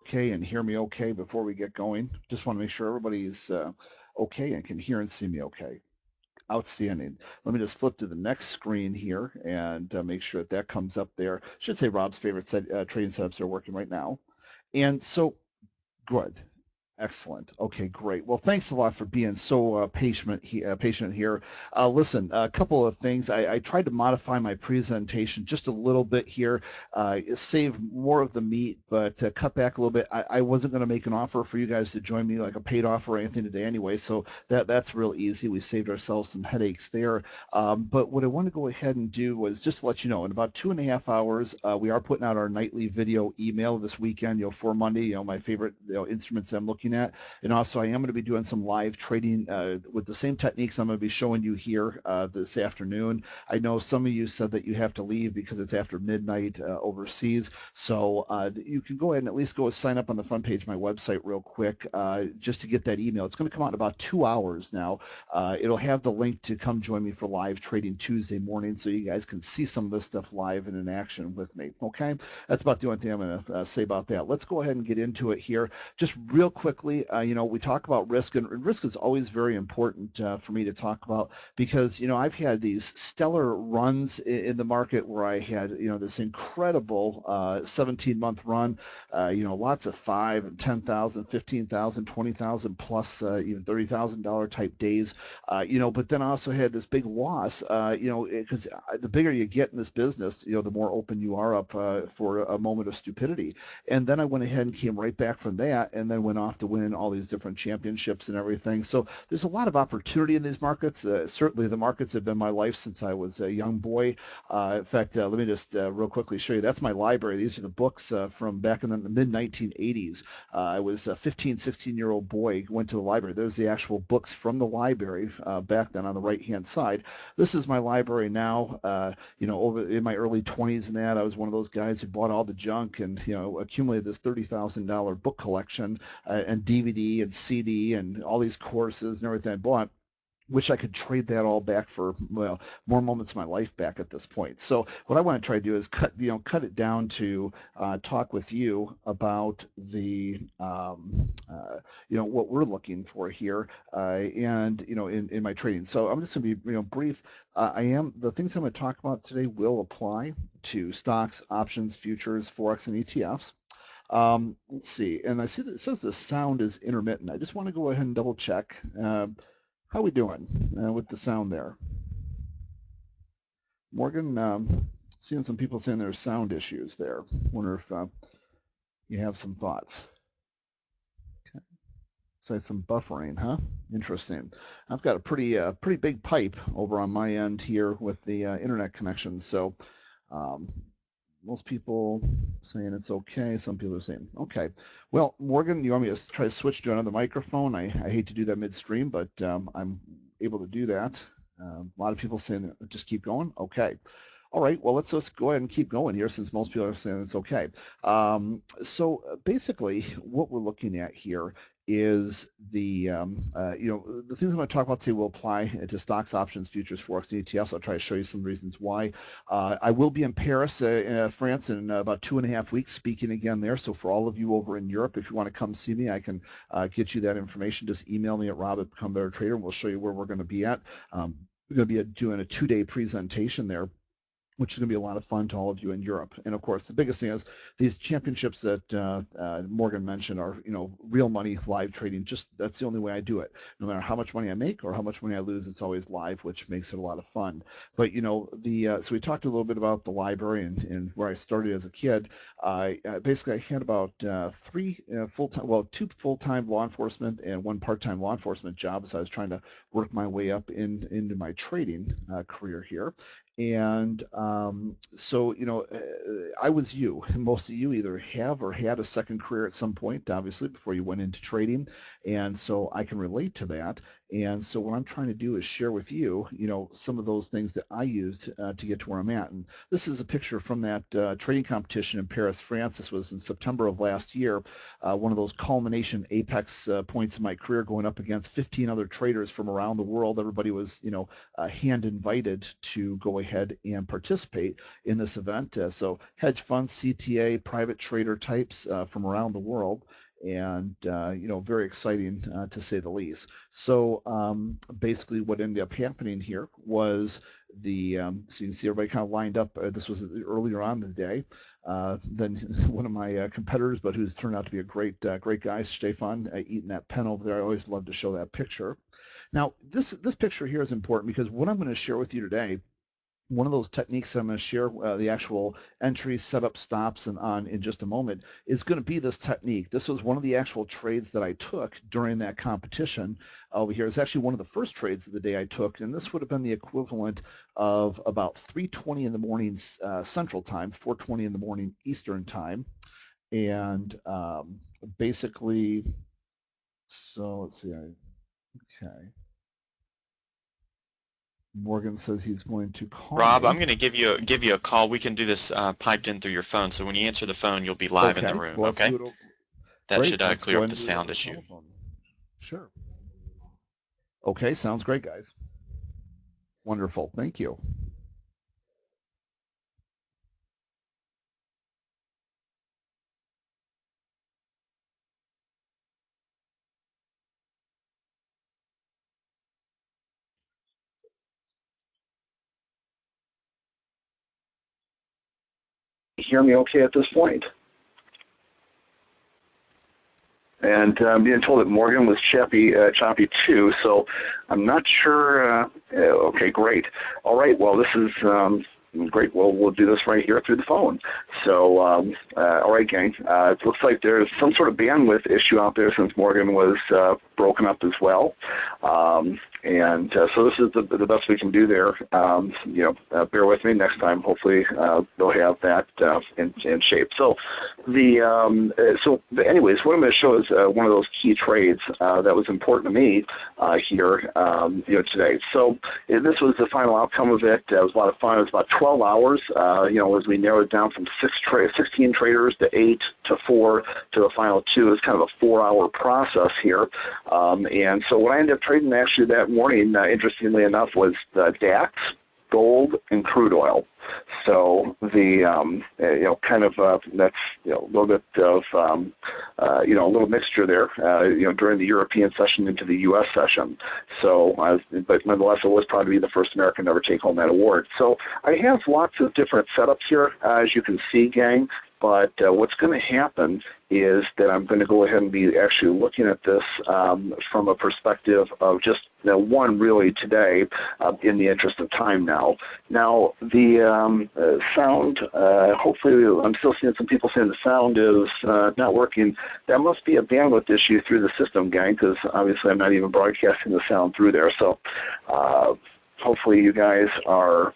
Okay and hear me okay before we get going? Just want to make sure everybody's okay and can hear and see me okay. Outstanding. Let me just flip to the next screen here and make sure that that comes up there. Should say Rob's favorite trading setups are working right now. And so, good. Excellent. Okay, great. Well, thanks a lot for being so patient here. Listen, a couple of things. I tried to modify my presentation just a little bit here, save more of the meat, but cut back a little bit. I wasn't going to make an offer for you guys to join me, like a paid offer or anything today anyway, so that's real easy. We saved ourselves some headaches there. But what I want to go ahead and do was just to let you know, in about 2.5 hours, we are putting out our nightly video email this weekend, for Monday, my favorite instruments I'm looking at. And also, I am going to be doing some live trading with the same techniques I'm going to be showing you here this afternoon. I know some of you said that you have to leave because it's after midnight overseas, so you can go ahead and at least go sign up on the front page of my website real quick just to get that email. It's going to come out in about 2 hours now. It'll have the link to come join me for live trading Tuesday morning, so you guys can see some of this stuff live and in action with me. Okay, that's about the only thing I'm going to say about that. Let's go ahead and get into it here. Just real quickly, we talk about risk, and risk is always very important for me to talk about because, I've had these stellar runs in the market where I had, this incredible 17-month run, lots of 5 and 10,000, 15,000, 20,000 plus, even $30,000 type days, but then I also had this big loss, because the bigger you get in this business, the more open you are up for a moment of stupidity. And then I went ahead and came right back from that and then went off to win all these different championships and everything. So there's a lot of opportunity in these markets. Certainly the markets have been my life since I was a young boy. In fact, let me just real quickly show you. That's my library. These are the books from back in the mid-1980s. I was a 15, 16-year-old boy, went to the library. There's the actual books from the library back then on the right-hand side. This is my library now. Over in my early 20s and that, I was one of those guys who bought all the junk and, accumulated this $30,000 book collection and DVD and CD and all these courses and everything I bought. Wish I could trade that all back for, well, more moments of my life back at this point. So what I want to try to do is cut it down to talk with you about the what we're looking for here, and in my trading. So I'm just going to be brief. The things I'm going to talk about today will apply to stocks, options, futures, forex, and ETFs. Let's see, and I see that it says the sound is intermittent. I just want to go ahead and double check. How we doing with the sound there? Morgan, seeing some people saying there's sound issues there. Wonder if you have some thoughts. Okay. So some buffering, huh? Interesting. I've got a pretty big pipe over on my end here with the internet connection, so most people saying it's okay. Some people are saying, okay. Well, Morgan, you want me to try to switch to another microphone? I hate to do that midstream, but I'm able to do that. A lot of people saying just keep going. Okay. All right, well, let's just go ahead and keep going here since most people are saying it's okay. So basically what we're looking at here is the the things I'm going to talk about today will apply to stocks, options, futures, forex, and ETFs. I'll try to show you some reasons why. I will be in Paris, France, in about 2.5 weeks, speaking again there. So for all of you over in Europe, if you want to come see me, I can get you that information. Just email me at rob@becomebettertrader, and we'll show you where we're going to be at. We're going to be doing a 2-day presentation there, which is going to be a lot of fun to all of you in Europe. And of course, the biggest thing is these championships that Morgan mentioned are, real money live trading. Just that's the only way I do it. No matter how much money I make or how much money I lose, it's always live, which makes it a lot of fun. But so we talked a little bit about the library and where I started as a kid. Basically, I had about two full-time law enforcement and one part-time law enforcement job. So I was trying to work my way up into my trading career here. And so, I was you. Most of you either have or had a second career at some point, obviously, before you went into trading. And so I can relate to that. And so what I'm trying to do is share with you, some of those things that I used to get to where I'm at. And this is a picture from that trading competition in Paris, France. This was in September of last year, one of those culmination apex points in my career, going up against 15 other traders from around the world. Everybody was, hand invited to go ahead and participate in this event. So hedge funds, CTA, private trader types from around the world. And very exciting to say the least. So basically what ended up happening here was so you can see everybody kind of lined up. This was earlier on in the day. Then one of my competitors, but who's turned out to be a great guy, Stefan, eating that pen over there. I always love to show that picture. Now, this picture here is important because what I'm going to share with you today, one of those techniques I'm going to share, the actual entry, setup, stops, and on in just a moment, is going to be this technique. This was one of the actual trades that I took during that competition over here. It's actually one of the first trades of the day I took, and this would have been the equivalent of about 3:20 in the morning Central Time, 4:20 in the morning Eastern Time, and basically, so let's see, okay. Morgan says he's going to call Rob, me. I'm going to give you a call. We can do this piped in through your phone, so when you answer the phone, you'll be live in the room. Well, okay? That Great. should Let's clear go up ahead the and do it sound over the issue. telephone. Sure. Okay, sounds great, guys. Wonderful. Thank you. Hear me okay at this point? And I'm being told that Morgan was choppy too, so I'm not sure. Okay, great. All right, well, this is great. Well, we'll do this right here through the phone. So, all right, gang. It looks like there's some sort of bandwidth issue out there since Morgan was broken up as well. So this is the best we can do there. Bear with me next time. Hopefully they'll have that in shape. So anyways, what I'm going to show is one of those key trades that was important to me here today. So this was the final outcome of it. It was a lot of fun. It was about 12 hours. As we narrowed it down from 16 traders to 8 to 4 to the final 2. It's kind of a 4-hour process here. And so what I ended up trading actually that morning, interestingly enough, was the DAX, gold, and crude oil. So the that's a little bit of a little mixture there during the European session into the U.S. session. So but nonetheless, it was proud to be the first American to ever take home that award. So I have lots of different setups here, as you can see, gang. But what's going to happen is that I'm going to go ahead and be actually looking at this from a perspective of just one really today in the interest of time now. Now, the sound, hopefully I'm still seeing some people saying the sound is not working. That must be a bandwidth issue through the system, gang, because obviously I'm not even broadcasting the sound through there. So hopefully you guys are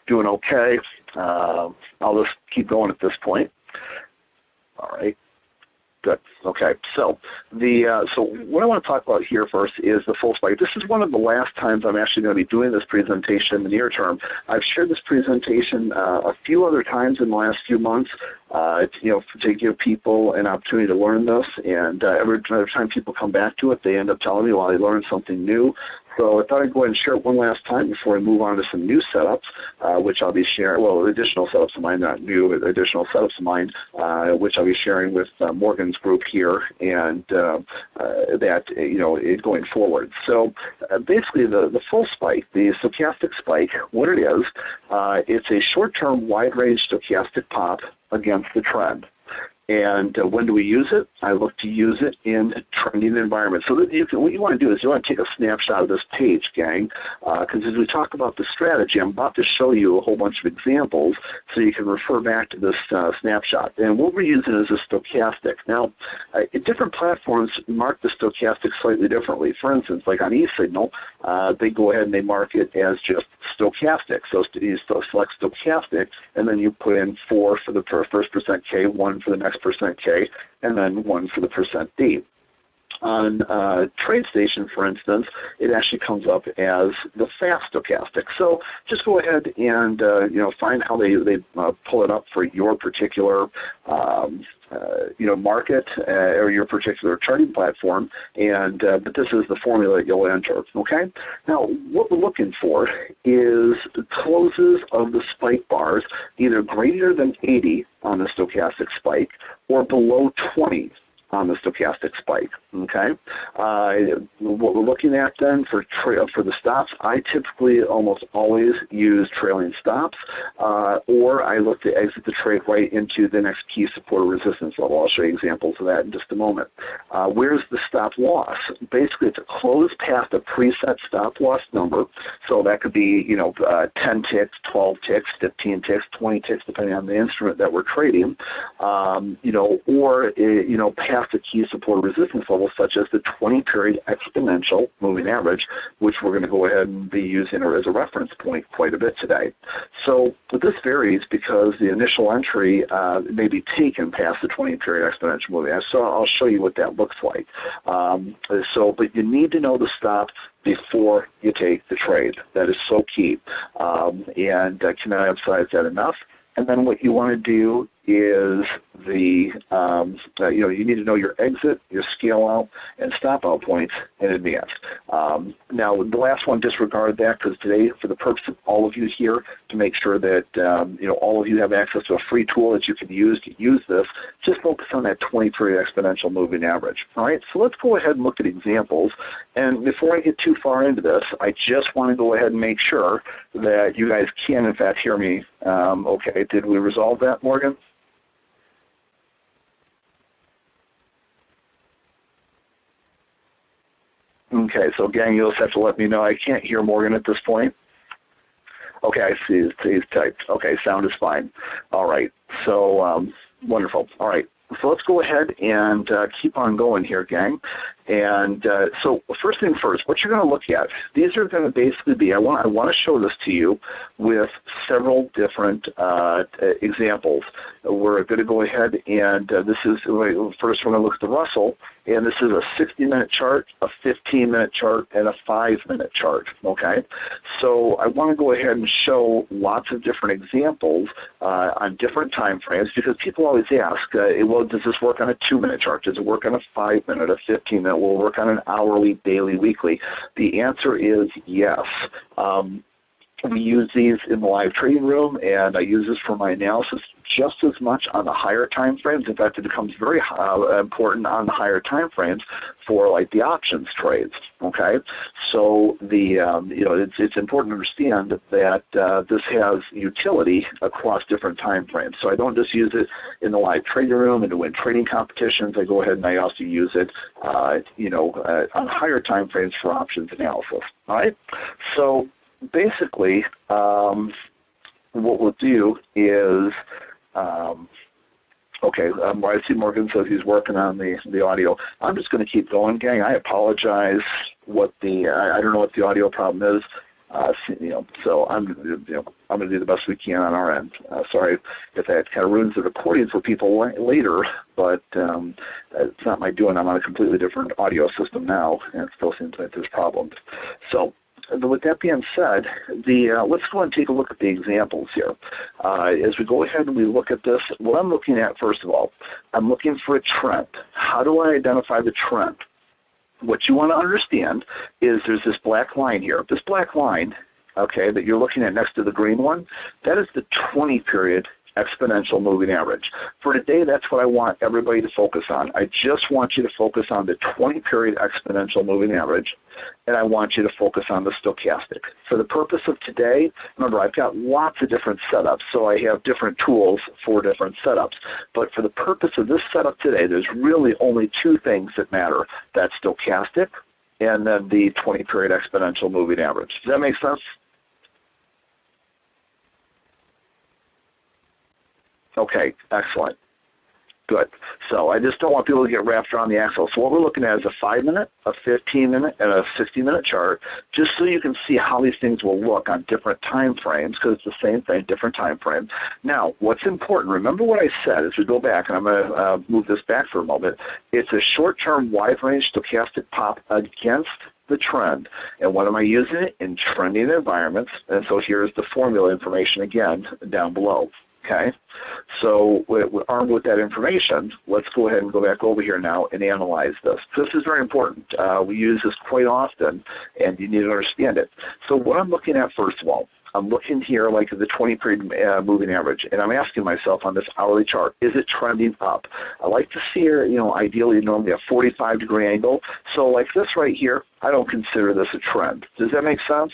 doing okay. I'll just keep going at this point. All right. Good. Okay. So so what I want to talk about here first is the full spike. This is one of the last times I'm actually going to be doing this presentation in the near term. I've shared this presentation a few other times in the last few months. To give people an opportunity to learn this, and every time people come back to it, they end up telling me, well, they learned something new. So I thought I'd go ahead and share it one last time before I move on to some new setups, which I'll be sharing, well, additional setups of mine, not new, but additional setups of mine, which I'll be sharing with Morgan's group here, and going forward. So basically the full spike, the stochastic spike, what it is, it's a short-term wide-range stochastic pop against the trend. And when do we use it? I look to use it in trending environments. So that what you want to do is you want to take a snapshot of this page, gang, because as we talk about the strategy, I'm about to show you a whole bunch of examples so you can refer back to this snapshot. And what we're using is a stochastic. Now, different platforms mark the stochastic slightly differently. For instance, like on eSignal, they go ahead and they mark it as just stochastic. So you select stochastic, and then you put in 4 for the first percent K, 1 for the next percent K, and then 1 for the percent D. on TradeStation, for instance, it actually comes up as the fast stochastic. So just go ahead and find how they pull it up for your particular market or your particular charting platform, and but this is the formula that you'll enter. Okay. Now, what we're looking for is closes of the spike bars either greater than 80 on the stochastic spike or below 20 on the stochastic spike. Okay, what we're looking at then for the stops, I typically almost always use trailing stops, or I look to exit the trade right into the next key support or resistance level. I'll show you examples of that in just a moment. Where's the stop loss? Basically, it's a close past a preset stop loss number. So that could be 10 ticks, 12 ticks, 15 ticks, 20 ticks, depending on the instrument that we're trading. Or past a key support or resistance level, such as the 20-period exponential moving average, which we're going to go ahead and be using as a reference point quite a bit today. So this varies because the initial entry may be taken past the 20-period exponential moving average. So I'll show you what that looks like. But you need to know the stop before you take the trade. That is so key. And cannot emphasize that enough. And then what you want to do is you need to know your exit, your scale out, and stop out points in advance. Now, the last one, disregard that, because today, for the purpose of all of you here, to make sure that all of you have access to a free tool that you can use to use this, just focus on that 20-period exponential moving average. All right, so let's go ahead and look at examples. And before I get too far into this, I just want to go ahead and make sure that you guys can, in fact, hear me. Okay, did we resolve that, Morgan? Okay, so gang, you'll just have to let me know. I can't hear Morgan at this point. Okay, I see he's typed. Okay, sound is fine. All right, so wonderful. All right, so let's go ahead and keep on going here, gang. And so first thing first, what you're going to look at, these are going to basically be, I want to show this to you with several different examples. We're going to go ahead and this is, first we're going to look at the Russell, and this is a 60-minute chart, a 15-minute chart, and a 5-minute chart, okay? So I want to go ahead and show lots of different examples on different time frames, because people always ask, well, does this work on a 2-minute chart? Does it work on a 5-minute, a 15-minute? Will work on an hourly, daily, weekly? The answer is yes. We use these in the live trading room, and I use this for my analysis just as much on the higher time frames. In fact, it becomes very important on the higher time frames for like the options trades. Okay, so the it's important to understand that this has utility across different time frames. So I don't just use it in the live trading room and to win trading competitions. I go ahead and I also use it on higher time frames for options analysis. All right, so basically, what we'll do is, I see Morgan says he's working on the audio. I'm just going to keep going, gang. I apologize. I don't know what the audio problem is. So I'm going to do the best we can on our end. Sorry if that kind of ruins the recording for people later, but it's not my doing. I'm on a completely different audio system now, and it still seems like there's problems. So, with that being said, let's go and take a look at the examples here. As we go ahead and we look at this, what I'm looking at, first of all, I'm looking for a trend. How do I identify the trend? What you want to understand is there's this black line here. This black line, okay, that you're looking at next to the green one, that is the 20-period exponential moving average. For today, that's what I want everybody to focus on. I just want you to focus on the 20-period exponential moving average, and I want you to focus on the stochastic. For the purpose of today, remember, I've got lots of different setups, so I have different tools for different setups. But for the purpose of this setup today, there's really only two things that matter. That's stochastic and then the 20-period exponential moving average. Does that make sense? Okay, excellent. Good. So I just don't want people to get wrapped around the axle. So what we're looking at is a 5-minute, a 15-minute, and a 60-minute chart, just so you can see how these things will look on different time frames, because it's the same thing, different time frame. Now, what's important, remember what I said as we go back, and I'm going to move this back for a moment. It's a short-term wide-range stochastic pop against the trend. And when am I using it? In trending environments. And so here's the formula information again down below. Okay, so armed with that information, let's go ahead and go back over here now and analyze this. This is very important. We use this quite often, and you need to understand it. So what I'm looking at, first of all, I'm looking here like the 20-period moving average, and I'm asking myself on this hourly chart, is it trending up? I like to see here, ideally normally a 45-degree angle. So like this right here, I don't consider this a trend. Does that make sense?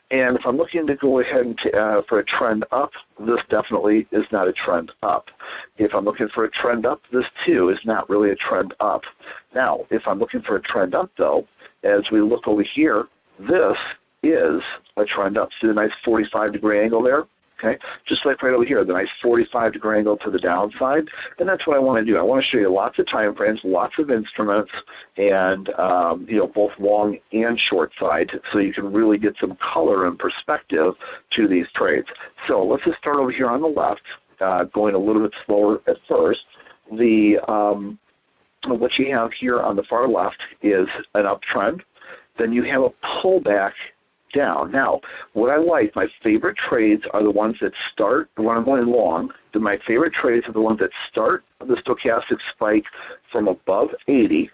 And if I'm looking to go ahead and for a trend up, this definitely is not a trend up. If I'm looking for a trend up, this too is not really a trend up. Now, if I'm looking for a trend up, though, as we look over here, this is a trend up. See the nice 45-degree angle there? Okay, just like right over here, the nice 45-degree angle to the downside, and that's what I want to do. I want to show you lots of time frames, lots of instruments, and both long and short side, so you can really get some color and perspective to these trades. So let's just start over here on the left, going a little bit slower at first. What you have here on the far left is an uptrend. Then you have a pullback down. Now, what I like, my favorite trades are the ones that start, when I'm going long, my favorite trades are the ones that start the stochastic spike from above 80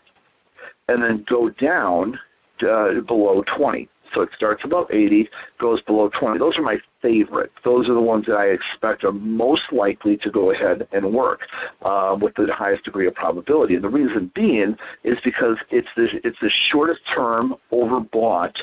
and then go down below 20. So it starts above 80, goes below 20. Those are my favorite. Those are the ones that I expect are most likely to go ahead and work with the highest degree of probability. And the reason being is because it's the shortest term overbought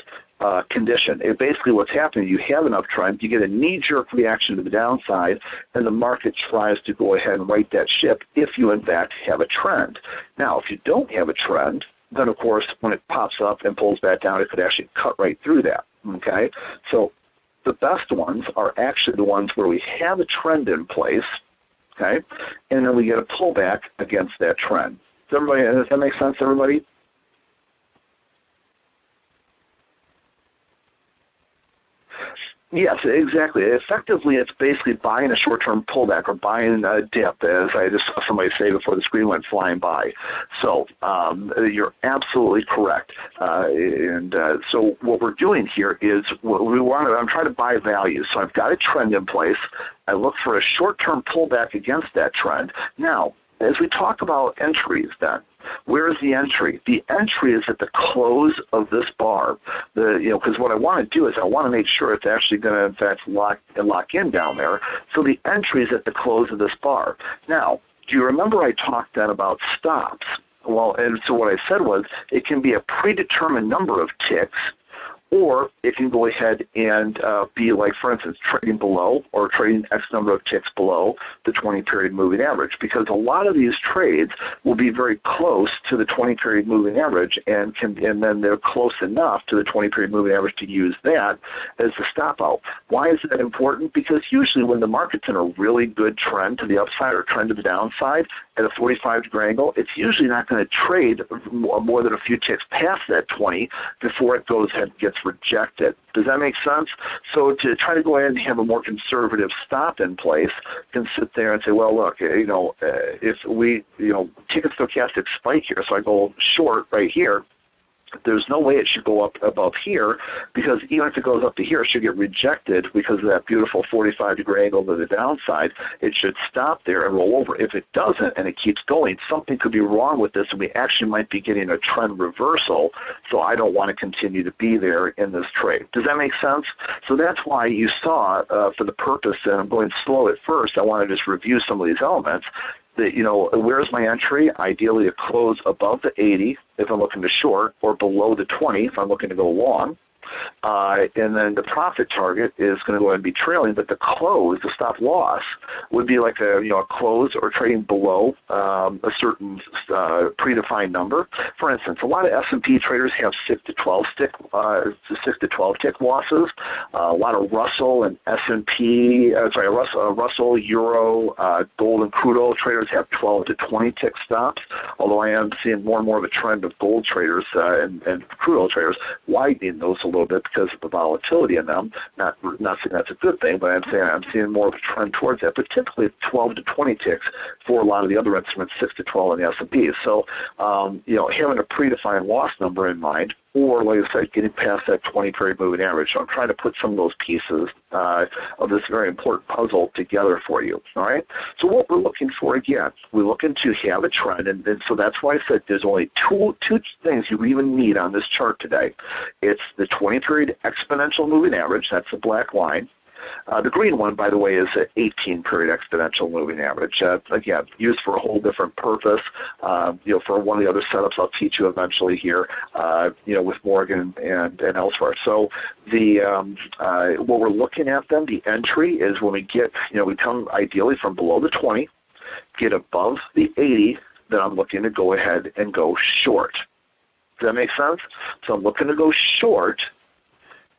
condition. Basically what's happening, you have an uptrend, you get a knee-jerk reaction to the downside, and the market tries to go ahead and right that ship if you in fact have a trend. Now, if you don't have a trend, then of course when it pops up and pulls back down, it could actually cut right through that. Okay? So the best ones are actually the ones where we have a trend in place, okay, and then we get a pullback against that trend. Does that make sense, everybody? Yes, exactly. Effectively, it's basically buying a short-term pullback or buying a dip, as I just saw somebody say before the screen went flying by. So you're absolutely correct. So what we're doing here is I'm trying to buy value. So I've got a trend in place. I look for a short-term pullback against that trend. Now, as we talk about entries then, where is the entry? The entry is at the close of this bar. Because what I want to do is I want to make sure it's actually going to, in fact, lock in down there. So the entry is at the close of this bar. Now, do you remember I talked then about stops? Well, and so what I said was it can be a predetermined number of ticks, or it can go ahead and be like, for instance, trading below or trading X number of ticks below the 20-period moving average, because a lot of these trades will be very close to the 20-period moving average, and then they're close enough to the 20-period moving average to use that as the stop out. Why is that important? Because usually when the market's in a really good trend to the upside or trend to the downside at a 45-degree angle, it's usually not going to trade more than a few ticks past that 20 before it goes ahead and gets rejected. Does that make sense? So to try to go ahead and have a more conservative stop in place, can sit there and say, well, look, if we, take a stochastic spike here, so I go short right here, there's no way it should go up above here, because even if it goes up to here, it should get rejected because of that beautiful 45-degree angle to the downside. It should stop there and roll over. If it doesn't and it keeps going, something could be wrong with this, and we actually might be getting a trend reversal, so I don't want to continue to be there in this trade. Does that make sense? So that's why you saw, for the purpose, and I'm going slow at first, I want to just review some of these elements. Where's my entry? Ideally, a close above the 80 if I'm looking to short, or below the 20 if I'm looking to go long. and then the profit target is going to go ahead and be trailing, but the close, the stop loss, would be like a close or trading below a certain predefined number. For instance, a lot of S&P traders have 6 to 12 tick losses. A lot of Russell and S&P, Russell, Euro, gold and crude oil traders have 12 to 20 tick stops. Although I am seeing more and more of a trend of gold traders and crude oil traders widening those a little bit because of the volatility in them. Not saying that's a good thing, but I'm seeing more of a trend towards that. But typically 12 to 20 ticks for a lot of the other instruments, 6 to 12 in the S&P. So having a predefined loss number in mind, or like I said, getting past that 20-period moving average. So I'm trying to put some of those pieces of this very important puzzle together for you. All right. So what we're looking for, again, we're looking to have a trend, and so that's why I said there's only two things you even need on this chart today. It's the 20-period exponential moving average. That's the black line. The green one, by the way, is an 18-period exponential moving average. Again, used for a whole different purpose. For one of the other setups I'll teach you eventually here, with Morgan and elsewhere. So what we're looking at then, the entry is when we get, we come ideally from below the 20, get above the 80, then I'm looking to go ahead and go short. Does that make sense? So I'm looking to go short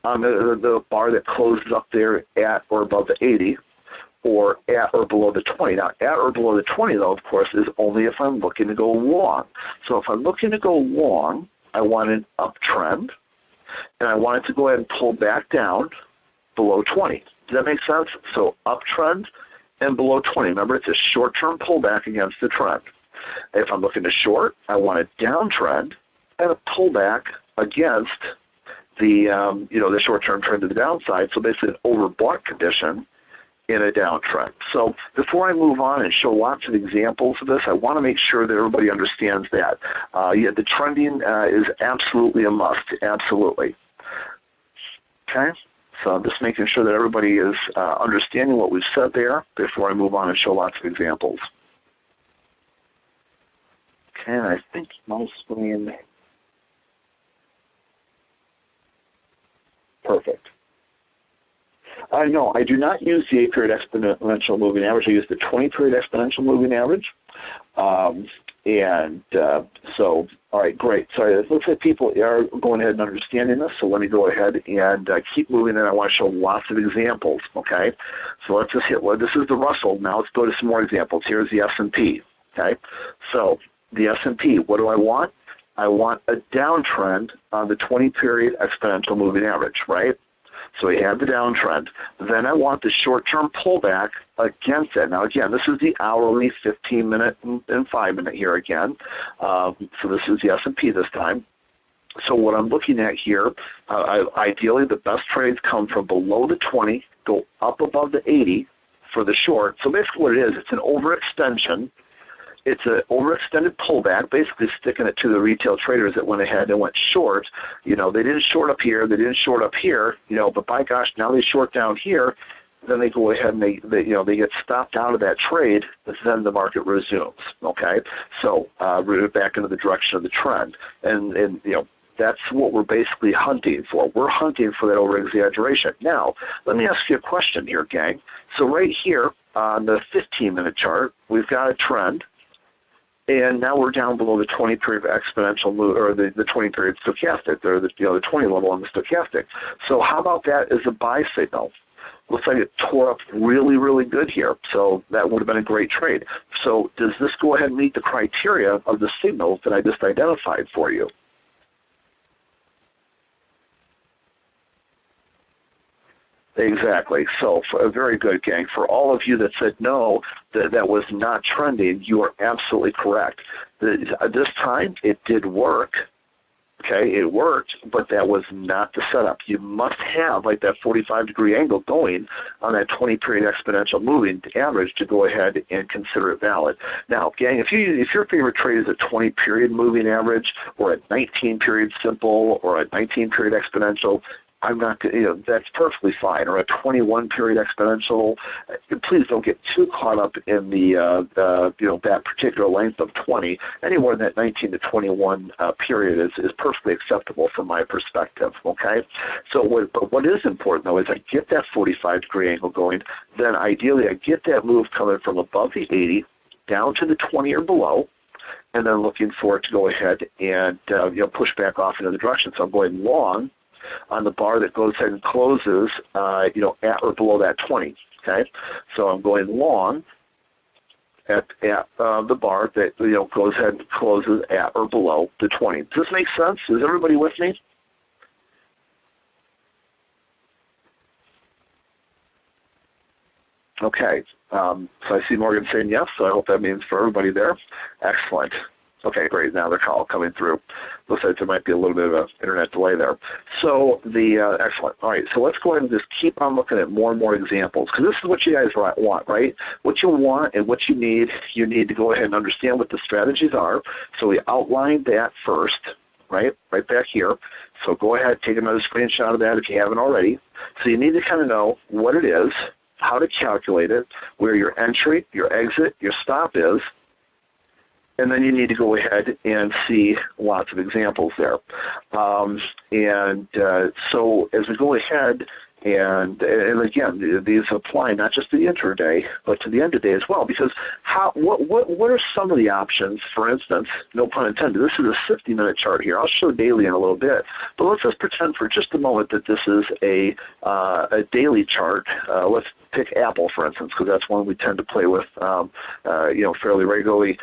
on the bar that closes up there at or above the 80, or at or below the 20. Now, at or below the 20, though, of course, is only if I'm looking to go long. So if I'm looking to go long, I want an uptrend, and I want it to go ahead and pull back down below 20. Does that make sense? So uptrend and below 20. Remember, it's a short-term pullback against the trend. If I'm looking to short, I want a downtrend and a pullback against the short-term trend to the downside. So basically an overbought condition in a downtrend. So before I move on and show lots of examples of this, I want to make sure that everybody understands that. The trending is absolutely a must, absolutely. Okay? So I'm just making sure that everybody is understanding what we've said there before I move on and show lots of examples. Okay, I think my screen... Perfect. No, I do not use the 8-period exponential moving average. I use the 20-period exponential moving average. So, all right, great. So it looks like people are going ahead and understanding this. So let me go ahead and keep moving, and I want to show lots of examples, okay? So let's just hit, this is the Russell. Now let's go to some more examples. Here's the S&P, okay? So the S&P, what do I want? I want a downtrend on the 20-period exponential moving average, right? So we have the downtrend. Then I want the short-term pullback against it. Now, again, this is the hourly 15-minute and 5-minute here again. So this is the S&P this time. So what I'm looking at here, ideally the best trades come from below the 20, go up above the 80 for the short. So basically what it is, it's an overextension. It's an overextended pullback, basically sticking it to the retail traders that went ahead and went short. They didn't short up here, they didn't short up here, but by gosh, now they short down here. Then they go ahead and they get stopped out of that trade, but then the market resumes. Okay, so rooted back into the direction of the trend, and that's what we're basically hunting for. We're hunting for that over-exaggeration. Now, let me ask you a question here, gang. So right here on the 15-minute chart, we've got a trend. And now we're down below the 20-period exponential move, or the 20-period stochastic, or the 20 level on the stochastic. So how about that as a buy signal? Looks like it tore up really, really good here. So that would have been a great trade. So does this go ahead and meet the criteria of the signals that I just identified for you? Exactly. So very good, gang. For all of you that said no, that was not trending, you are absolutely correct. This time, it did work. Okay, it worked, but that was not the setup. You must have like that 45-degree angle going on that 20-period exponential moving average to go ahead and consider it valid. Now, gang, if your favorite trade is a 20-period moving average or a 19-period simple or a 19-period exponential, I'm not, that's perfectly fine. Or a 21 period exponential. Please don't get too caught up in that particular length of 20. Anywhere in that 19 to 21 period is perfectly acceptable from my perspective. Okay. So what is important though is I get that 45-degree angle going. Then ideally I get that move coming from above the 80 down to the 20 or below, and then looking for it to go ahead and push back off into the direction. So I'm going long on the bar that goes ahead and closes, at or below that 20. Okay, so I'm going long at the bar that goes ahead and closes at or below the 20. Does this make sense? Is everybody with me? Okay, so I see Morgan saying yes, so I hope that means for everybody there. Excellent. Okay, great. Now they're all coming through. Looks like there might be a little bit of an internet delay there. So excellent. All right, so let's go ahead and just keep on looking at more and more examples, because this is what you guys want, right? What you want and what you need to go ahead and understand what the strategies are. So we outlined that first, right back here. So go ahead, take another screenshot of that if you haven't already. So you need to kind of know what it is, how to calculate it, where your entry, your exit, your stop is, and then you need to go ahead and see lots of examples there. So as we go ahead, and again, these apply not just to the intraday, but to the end of the day as well. Because what are some of the options? For instance, no pun intended, this is a 50-minute chart here. I'll show daily in a little bit, but let's just pretend for just a moment that this is a daily chart. Let's pick Apple, for instance, because that's one we tend to play with, fairly regularly.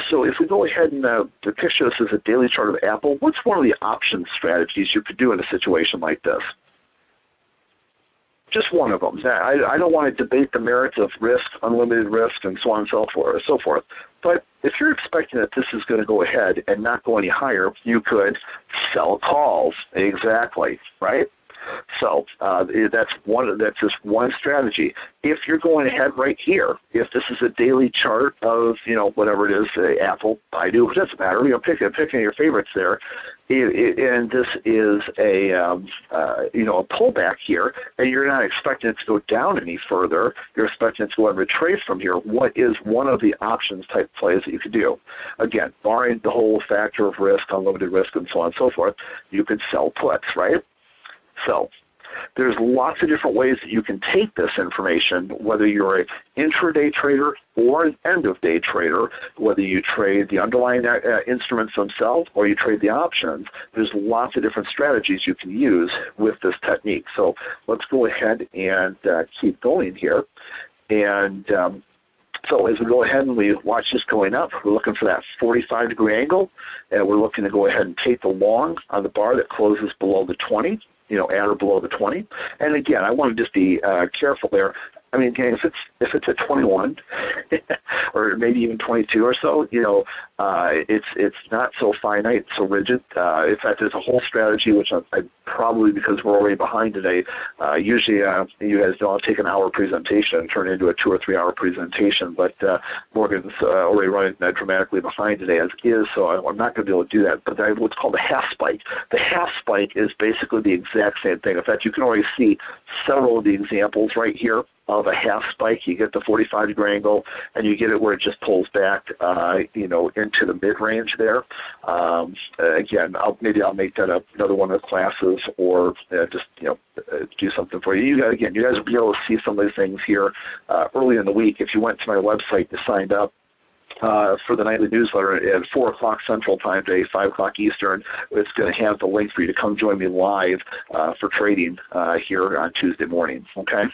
So if we go ahead and picture this as a daily chart of Apple, what's one of the option strategies you could do in a situation like this? Just one of them. I don't want to debate the merits of risk, unlimited risk, and so on and so forth. But if you're expecting that this is going to go ahead and not go any higher, you could sell calls. Exactly, right? So that's just one strategy. If you're going ahead right here, if this is a daily chart of whatever it is, Apple, Baidu, it doesn't matter. Pick any of your favorites there. And this is a pullback here, and you're not expecting it to go down any further. You're expecting it to go and retrace from here. What is one of the options type plays that you could do? Again, barring the whole factor of risk, unlimited risk, and so on and so forth, you could sell puts, right? So there's lots of different ways that you can take this information, whether you're an intraday trader or an end-of-day trader, whether you trade the underlying instruments themselves or you trade the options. There's lots of different strategies you can use with this technique. So let's go ahead and keep going here. And so as we go ahead and we watch this going up, we're looking for that 45-degree angle, and we're looking to go ahead and take the long on the bar that closes below the 20. At or below the 20. And again, I want to just be careful there. I mean, again, if it's a 21 or maybe even 22 or so, it's not so finite, so rigid. In fact, there's a whole strategy which I probably, because we're already behind today, usually you guys know I'll take an hour presentation and turn it into a 2 or 3 hour presentation, but Morgan's already running dramatically behind today as is, so I'm not going to be able to do that. But I have what's called a half spike. The half spike is basically the exact same thing. In fact, you can already see several of the examples right here of a half spike. You get the 45-degree angle, and you get it where it just pulls back, into the mid-range there. Again, maybe I'll make that another one of the classes, or do something for you. You guys will be able to see some of these things here early in the week. If you went to my website to sign up for the nightly newsletter at 4 o'clock Central Time today, 5 o'clock Eastern, it's going to have the link for you to come join me live for trading here on Tuesday morning. Okay,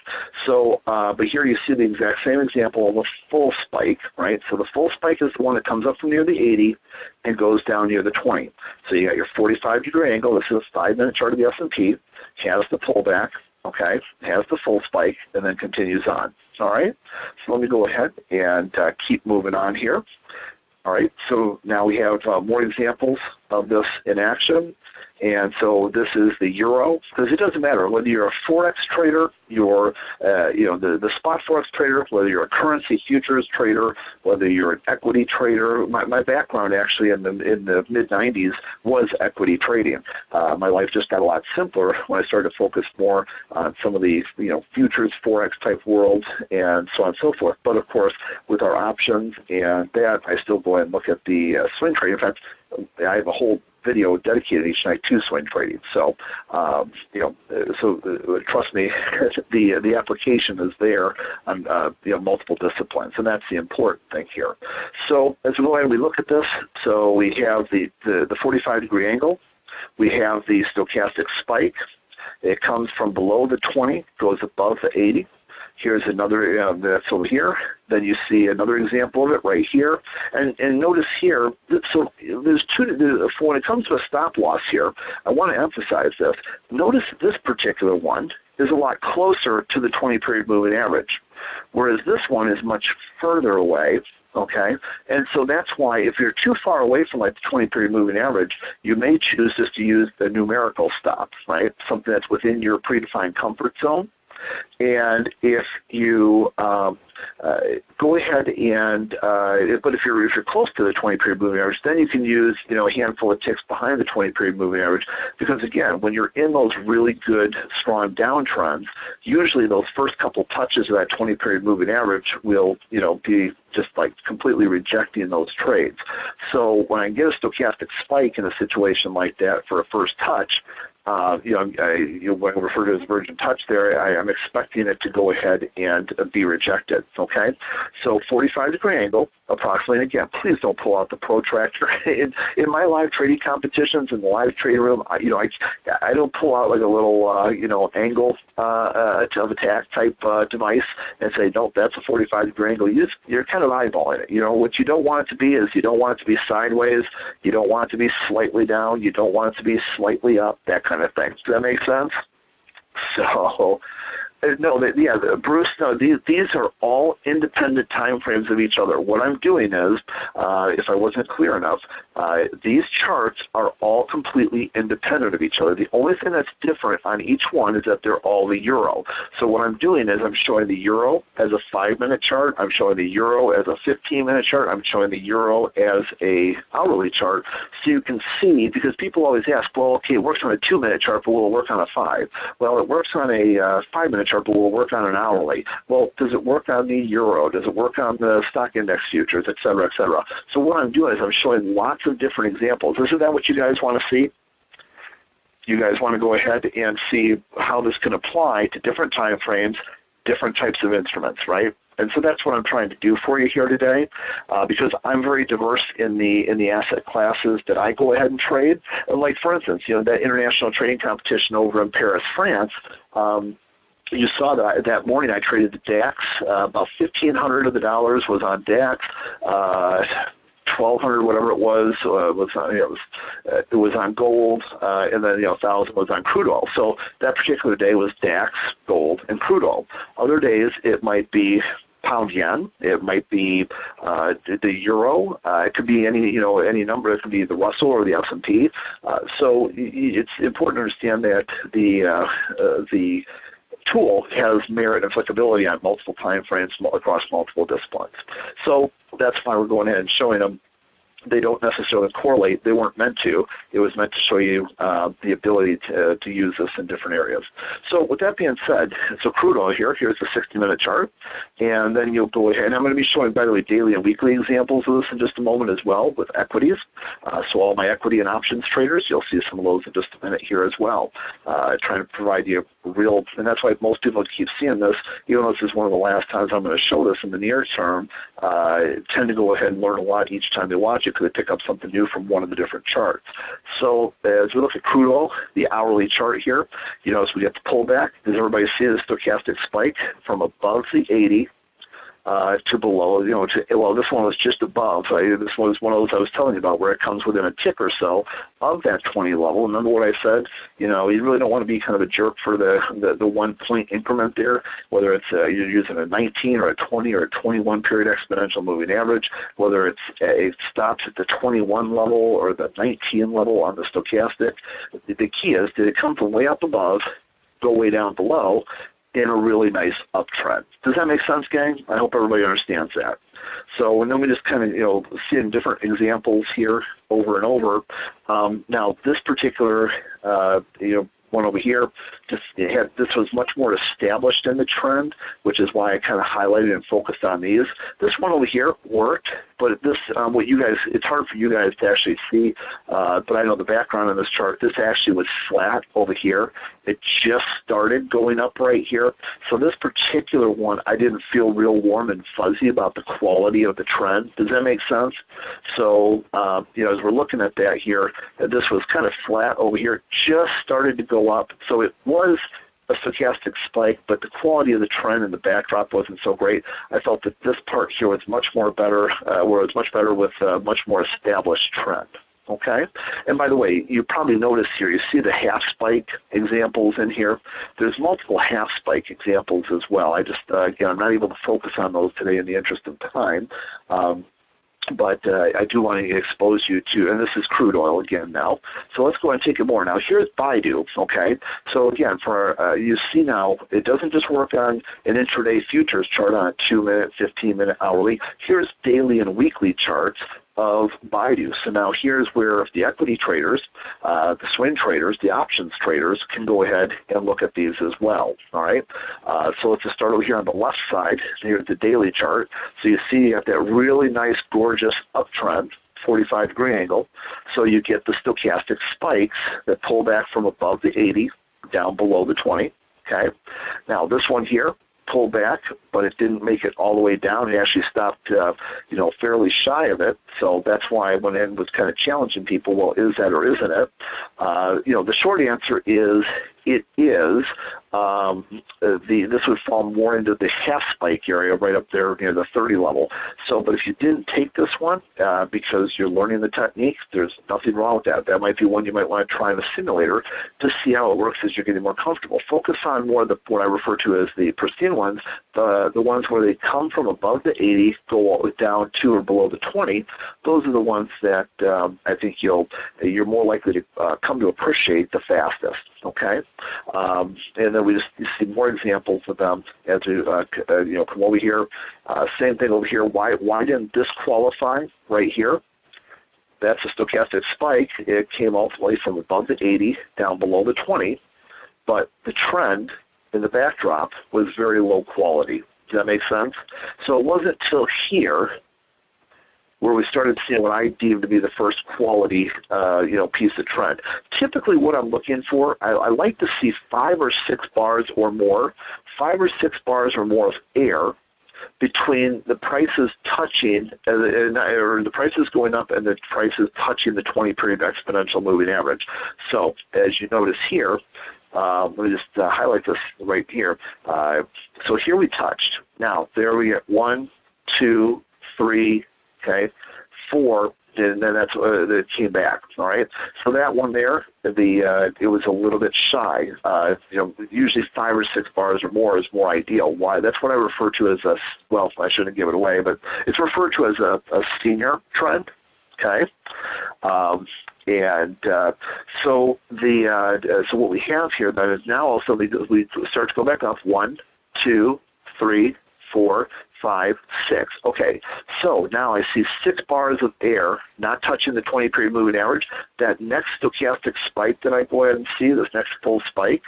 so but here you see the exact same example of a full spike, right? So the full spike is the one that comes up from near the 80 and goes down near the 20. So you got your 45-degree angle. This is a 5-minute chart of the S&P. Has the pullback. Okay, has the full spike, and then continues on. All right, so let me go ahead and keep moving on here. All right, so now we have more examples of this in action. And so this is the euro, because it doesn't matter whether you're a forex trader, you're the spot forex trader, whether you're a currency futures trader, whether you're an equity trader. My background actually in the mid 90s was equity trading. My life just got a lot simpler when I started to focus more on some of the futures forex type worlds and so on and so forth. But of course, with our options and that, I still go and look at the swing trade. In fact, I have a whole video dedicated each night to swing trading. So, trust me, the application is there on multiple disciplines, and that's the important thing here. So, as we go ahead and we look at this, so we have the 45-degree angle, we have the stochastic spike. It comes from below the 20, goes above the 80. Here's another that's over here. Then you see another example of it right here. And notice here, so there's when it comes to a stop loss here, I want to emphasize this. Notice this particular one is a lot closer to the 20-period moving average, whereas this one is much further away. Okay, and so that's why if you're too far away from like the 20-period moving average, you may choose just to use the numerical stop, right? Something that's within your predefined comfort zone. And if you go ahead and, but if you're close to the 20-period moving average, then you can use a handful of ticks behind the 20-period moving average, because again, when you're in those really good, strong downtrends, usually those first couple touches of that 20-period moving average will be just like completely rejecting those trades. So when I get a stochastic spike in a situation like that for a first touch, when I refer to as virgin touch there, I'm expecting it to go ahead and be rejected, okay? So 45-degree angle, approximately, and again, please don't pull out the protractor. In my live trading competitions in the live trading room, I don't pull out like a little, angle of attack type device and say, nope, that's a 45-degree angle. You're kind of eyeballing it. What you don't want it to be is you don't want it to be sideways. You don't want it to be slightly down. You don't want it to be slightly up, that kind of thing. Does that make sense? So, Bruce, no, these are all independent time frames of each other. What I'm doing is, if I wasn't clear enough, these charts are all completely independent of each other. The only thing that's different on each one is that they're all the euro. So what I'm doing is I'm showing the euro as a 5-minute chart. I'm showing the euro as a 15-minute chart. I'm showing the euro as a hourly chart. So you can see, because people always ask, well, okay, it works on a 2-minute chart, but will it work on a 5? Well, it works on a 5-minute chart, but will it work on an hourly? Well, does it work on the euro? Does it work on the stock index futures, et cetera, et cetera? So what I'm doing is I'm showing lots of different examples. Isn't that what you guys want to see? You guys want to go ahead and see how this can apply to different time frames, different types of instruments, right? And so that's what I'm trying to do for you here today, because I'm very diverse in the asset classes that I go ahead and trade. Like, for instance, that international trading competition over in Paris, France. You saw that morning I traded the DAX. About $1,500 of the dollars was on DAX. 1,200, whatever it was on gold, and then 1,000 was on crude oil. So that particular day was DAX, gold, and crude oil. Other days it might be pound yen. It might be the euro. It could be any number. It could be the Russell or the S&P. So it's important to understand that the tool has merit and applicability on multiple time frames across multiple disciplines. So that's why we're going ahead and showing them. They don't necessarily correlate. They weren't meant to. It was meant to show you the ability to use this in different areas. So with that being said, so crude oil here's the 60-minute chart, and then you'll go ahead, and I'm going to be showing, by the way, daily and weekly examples of this in just a moment as well with equities. So all my equity and options traders, you'll see some of those in just a minute here as well. Trying to provide you real, and that's why most people keep seeing this, even though this is one of the last times I'm going to show this in the near term, tend to go ahead and learn a lot each time they watch it, because they pick up something new from one of the different charts. So as we look at crude oil, the hourly chart here, as we get the pullback, does everybody see the stochastic spike from above the 80 to below, well, this one was just above. This was one of those I was telling you about where it comes within a tick or so of that 20 level. Remember what I said? You really don't want to be kind of a jerk for the 1 point increment there, whether it's you're using a 19 or a 20 or a 21 period exponential moving average, whether it stops at the 21 level or the 19 level on the stochastic. The key is, did it come from way up above, go way down below, in a really nice uptrend? Does that make sense, gang? I hope everybody understands that. So, and then we just kind of, seeing different examples here over and over. Now, this particular, one over here, this was much more established in the trend, which is why I kind of highlighted and focused on these. This one over here worked, but this, it's hard for you guys to actually see, but I know the background on this chart, this actually was flat over here. It just started going up right here. So this particular one, I didn't feel real warm and fuzzy about the quality of the trend. Does that make sense? So, as we're looking at that here, this was kind of flat over here, just started to go up. So it was a stochastic spike, but the quality of the trend and the backdrop wasn't so great. I felt that this part here was much more better, where it was much better with a much more established trend. Okay? And by the way, you probably notice here, you see the half spike examples in here. There's multiple half spike examples as well. I just, again, I'm not able to focus on those today in the interest of time. But I do want to expose you to, and this is crude oil again now. So let's go ahead and take it more. Now here's Baidu, okay? So again, for you see now, it doesn't just work on an intraday futures chart on a 2-minute, 15-minute, hourly. Here's daily and weekly charts of Baidu. So now here's where the equity traders, the swing traders, the options traders can go ahead and look at these as well. All right. So let's just start over here on the left side. Here's the daily chart. So you see you have that really nice, gorgeous uptrend, 45-degree angle. So you get the stochastic spikes that pull back from above the 80 down below the 20. Okay. Now this one here, pull back, but it didn't make it all the way down. It actually stopped, fairly shy of it. So that's why I went in and was kind of challenging people. Well, is that or isn't it? The short answer is it is. This would fall more into the half spike area right up there near the 30 level. So, but if you didn't take this one because you're learning the technique, there's nothing wrong with that. That might be one you might want to try in the simulator to see how it works as you're getting more comfortable. Focus on more of what I refer to as the pristine ones, the ones where they come from above the 80, go all the way down to or below the 20. Those are the ones that I think you're more likely to come to appreciate the fastest. Okay, and then you see more examples of them as we come over here. Same thing over here. Why didn't this qualify right here? That's a stochastic spike. It came ultimately from above the 80 down below the 20, but the trend in the backdrop was very low quality. Does that make sense? So it wasn't till here where we started seeing what I deem to be the first quality, piece of trend. Typically what I'm looking for, I like to see 5 or 6 bars or more, 5 or 6 bars or more of air between the prices touching, or the prices going up and the prices touching the 20-period exponential moving average. So as you notice here, let me just highlight this right here. So here we touched. Now there we get 1, 2, 3, okay, 4, and then that's it came back. All right. So that one there, it was a little bit shy. Usually 5 or 6 bars or more is more ideal. Why? That's what I refer to as I shouldn't give it away, but it's referred to as a senior trend. Okay. So what we have here then is now also we start to go back up 1, 2, 3, 4, 5, 6. Okay, so now I see 6 bars of air not touching the 20-period moving average. That next stochastic spike that I go ahead and see, this next full spike,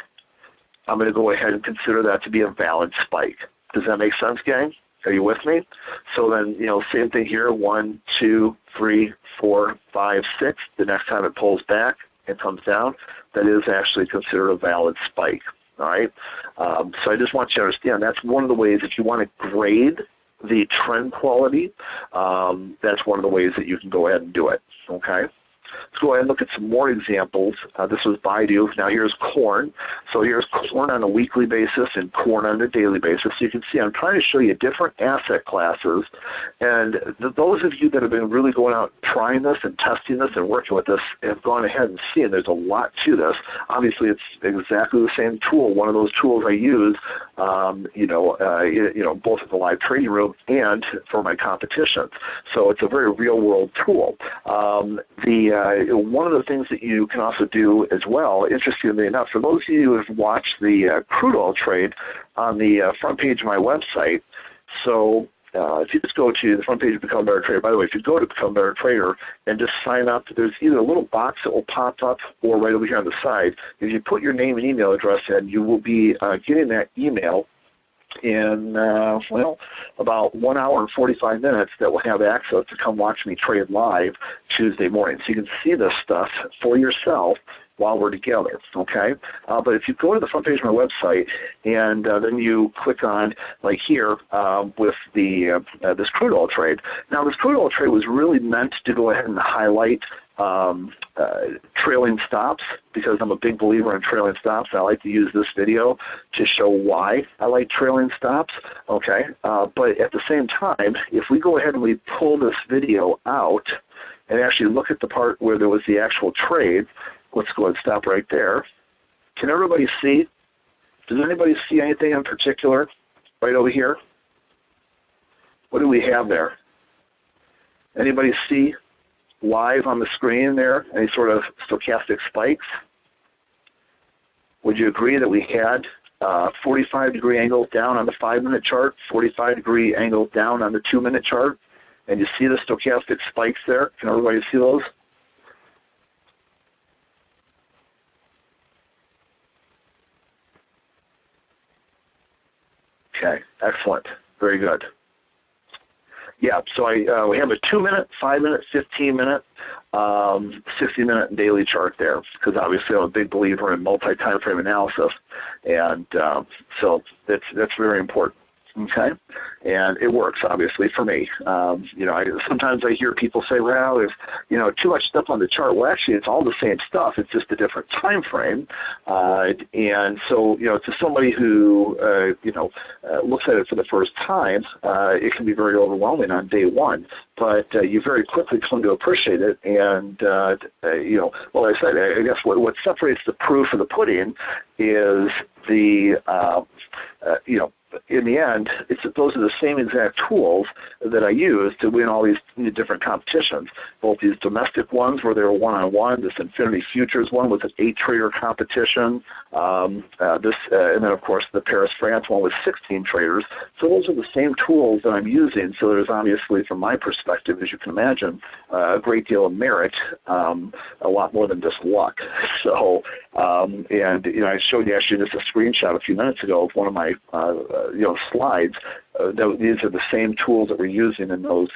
I'm going to go ahead and consider that to be a valid spike. Does that make sense, gang? Are you with me? So then, same thing here, 1, 2, 3, 4, 5, 6. The next time it pulls back and comes down, that is actually considered a valid spike. All right. So I just want you to understand that's one of the ways if you want to grade the trend quality, that's one of the ways that you can go ahead and do it. Okay. Let's go ahead and look at some more examples. This was Baidu. Now here's corn. So here's corn on a weekly basis and corn on a daily basis. So you can see I'm trying to show you different asset classes. And those of you that have been really going out trying this and testing this and working with this have gone ahead and seen there's a lot to this. Obviously, it's exactly the same tool. One of those tools I use, both at the live trading room and for my competitions. So it's a very real-world tool. One of the things that you can also do as well, interestingly enough, for those of you who have watched the crude oil trade on the front page of my website, so if you just go to the front page of Become a Better Trader, by the way, if you go to Become a Better Trader and just sign up, there's either a little box that will pop up or right over here on the side. If you put your name and email address in, you will be getting that email in, about 1 hour and 45 minutes that will have access to come watch me trade live Tuesday morning. So you can see this stuff for yourself while we're together, okay? But if you go to the front page of my website and then you click on, like here, with the this crude oil trade. Now, this crude oil trade was really meant to go ahead and highlight trailing stops, because I'm a big believer in trailing stops. I like to use this video to show why I like trailing stops, okay? But at the same time, if we go ahead and we pull this video out and actually look at the part where there was the actual trade, let's go ahead and stop right there. Can everybody see? Does anybody see anything in particular right over here? What do we have there? Anybody see live on the screen there any sort of stochastic spikes? Would you agree that we had 45-degree angle down on the 5-minute chart, 45-degree angle down on the 2-minute chart? And you see the stochastic spikes there? Can everybody see those? Okay, excellent. Very good. Yeah, so we have a 2-minute, 5-minute, 15-minute, 60-minute daily chart there, because obviously I'm a big believer in multi-time frame analysis, and so that's very important. Okay, and it works obviously for me. Sometimes I hear people say, "Well, there's too much stuff on the chart." Well, actually, it's all the same stuff. It's just a different time frame. And so, to somebody who looks at it for the first time, it can be very overwhelming on day one. But you very quickly come to appreciate it. And well, I said, I guess what separates the proof of the pudding is the in the end, those are the same exact tools that I use to win all these different competitions, both these domestic ones where they were one-on-one, this Infinity Futures one was an 8-trader competition, and then, of course, the Paris, France one was 16 traders. So those are the same tools that I'm using. So there's obviously, from my perspective, as you can imagine, a great deal of merit, a lot more than just luck. So, I showed you actually just a screenshot a few minutes ago of one of my slides. These are the same tools that we're using in those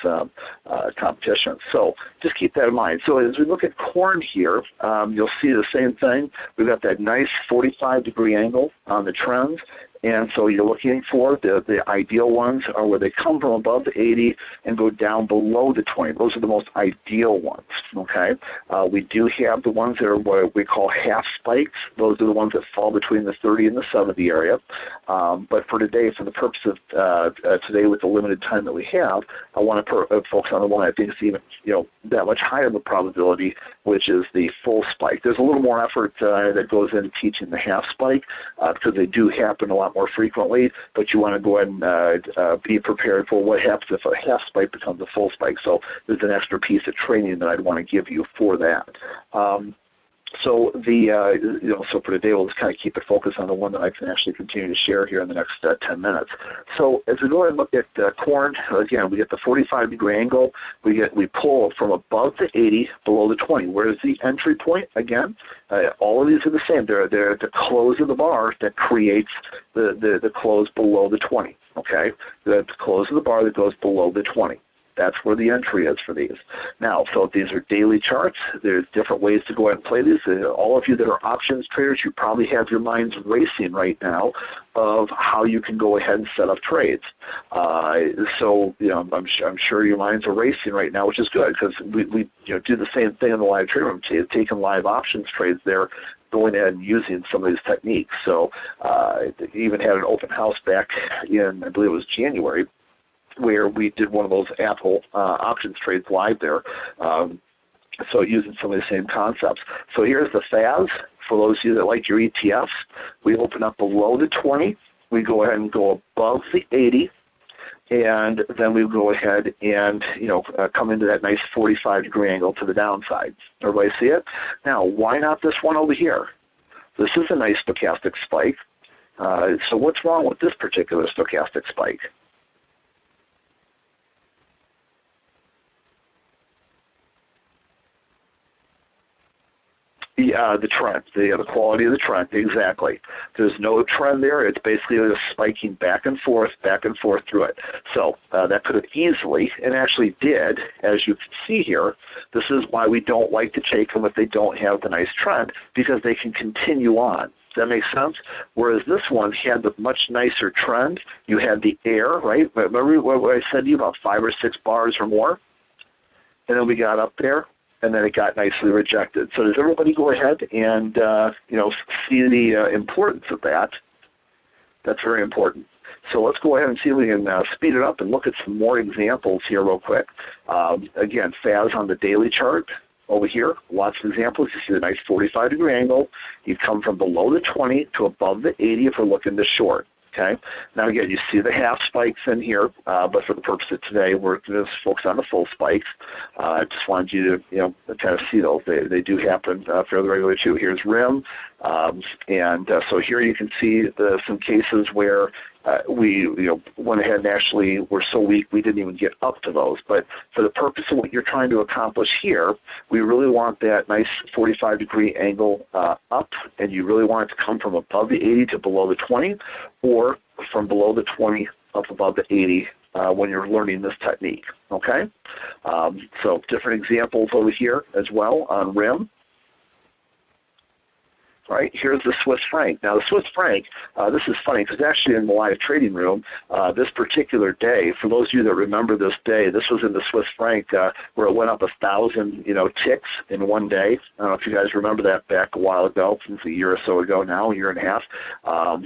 competitions. So just keep that in mind. So as we look at corn here, you'll see the same thing. We've got that nice 45-degree angle on the trends. And so you're looking for the ideal ones are where they come from above the 80 and go down below the 20. Those are the most ideal ones, okay? We do have the ones that are what we call half spikes. Those are the ones that fall between the 30 and the 70 area. But for today, for the purpose of today with the limited time that we have, I want to focus on the one I think is even that much higher of a probability, which is the full spike. There's a little more effort that goes into teaching the half spike because they do happen a lot more frequently, but you want to go ahead and be prepared for what happens if a half spike becomes a full spike. So there's an extra piece of training that I'd want to give you for that. So so for today, we'll just kind of keep it focused on the one that I can actually continue to share here in the next 10 minutes. So as we go ahead and look at corn, again, we get the 45-degree angle. We pull from above the 80, below the 20. Where's the entry point? Again, all of these are the same. They're the close of the bar that creates the close below the 20. Okay, the close of the bar that goes below the 20. That's where the entry is for these. Now, so if these are daily charts, there's different ways to go ahead and play these. All of you that are options traders, you probably have your minds racing right now of how you can go ahead and set up trades. So, I'm sure your minds are racing right now, which is good because we do the same thing in the live trade room. Taking live options trades there, going ahead and using some of these techniques. So even had an open house back in, I believe it was January, where we did one of those Apple options trades live there. So using some of the same concepts. So here's the FAS. For those of you that like your ETFs, we open up below the 20. We go ahead and go above the 80. And then we go ahead and, come into that nice 45-degree angle to the downside. Everybody see it? Now, why not this one over here? This is a nice stochastic spike. So what's wrong with this particular stochastic spike? The trend, the quality of the trend, exactly. There's no trend there. It's basically just spiking back and forth through it. So that could have easily, and actually did, as you can see here, this is why we don't like to take them if they don't have the nice trend, because they can continue on. Does that make sense? Whereas this one had the much nicer trend. You had the air, right? Remember what I said to you about 5 or 6 bars or more? And then we got up there, and then it got nicely rejected. So does everybody go ahead and see the importance of that? That's very important. So let's go ahead and see if we can speed it up and look at some more examples here real quick. Again, FAS on the daily chart over here, lots of examples. You see the nice 45-degree angle. You come from below the 20 to above the 80 if we're looking to short. Okay. Now again, you see the half spikes in here, but for the purpose of today, we're going to focus on the full spikes. I just wanted you to, kind of see those. They do happen fairly regularly too. Here's RIM, so here you can see some cases where we went ahead and actually were so weak we didn't even get up to those. But for the purpose of what you're trying to accomplish here, we really want that nice 45-degree angle up, and you really want it to come from above the 80 to below the 20, or from below the 20 up above the 80 when you're learning this technique. Okay? So different examples over here as well on RIM. Right, here's the Swiss franc. Now the Swiss franc, this is funny because actually in the live trading room, this particular day, for those of you that remember this day, this was in the Swiss franc where it went up 1,000, ticks in one day. I don't know if you guys remember that back a while ago, since a year or so ago now, a year and a half.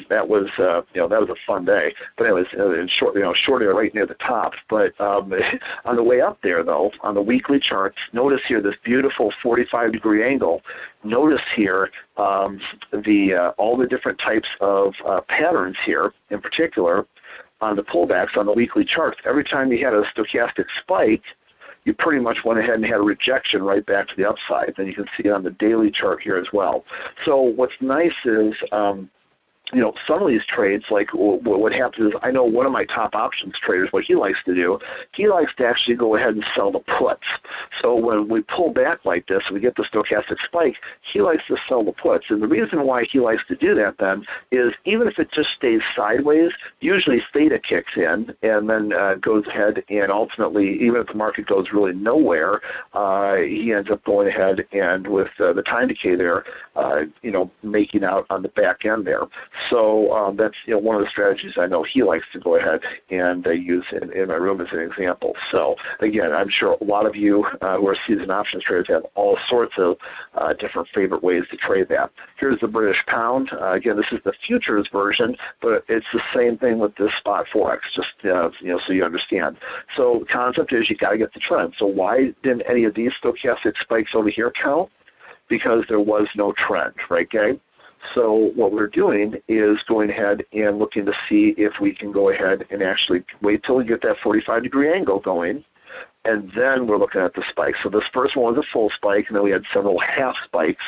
That was, that was a fun day. But anyways, short area right near the top. But on the way up there, though, on the weekly charts, notice here this beautiful 45-degree angle. Notice here all the different types of patterns here, in particular, on the pullbacks on the weekly charts. Every time you had a stochastic spike, you pretty much went ahead and had a rejection right back to the upside. And you can see it on the daily chart here as well. So what's nice is some of these trades, like what happens is, I know one of my top options traders, what he likes to do, he likes to actually go ahead and sell the puts. So when we pull back like this, we get the stochastic spike, he likes to sell the puts. And the reason why he likes to do that then is even if it just stays sideways, usually theta kicks in and then goes ahead and ultimately, even if the market goes really nowhere, he ends up going ahead and with the time decay there, making out on the back end there. So that's one of the strategies I know he likes to go ahead and use in my room as an example. So again, I'm sure a lot of you who are seasoned options traders have all sorts of different favorite ways to trade that. Here's the British pound. Again, this is the futures version, but it's the same thing with this spot forex. Just so you understand. So the concept is you got to get the trend. So why didn't any of these stochastic spikes over here count? Because there was no trend, right, Gabe? So what we're doing is going ahead and looking to see if we can go ahead and actually wait till we get that 45-degree angle going, and then we're looking at the spike. So this first one was a full spike, and then we had several half spikes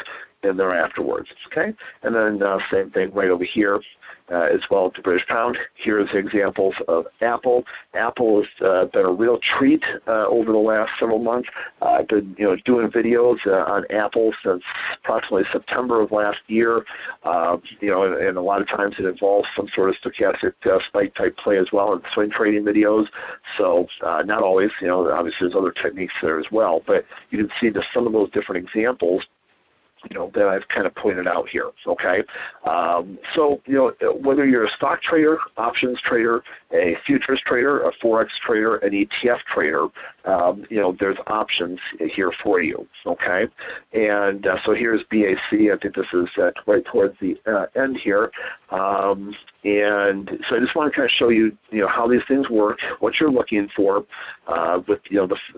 in there afterwards, okay? And then same thing right over here. As well as the British pound. Here's examples of Apple. Apple has been a real treat over the last several months. I've been doing videos on Apple since approximately September of last year. And a lot of times it involves some sort of stochastic spike type play as well, and swing trading videos. So not always, obviously there's other techniques there as well, but you can see just some of those different examples that I've kind of pointed out here, okay? So, whether you're a stock trader, options trader, a futures trader, a Forex trader, an ETF trader, there's options here for you, okay? And so here's BAC. I think this is right towards the end here. And so I just want to kind of show you, how these things work, what you're looking for. With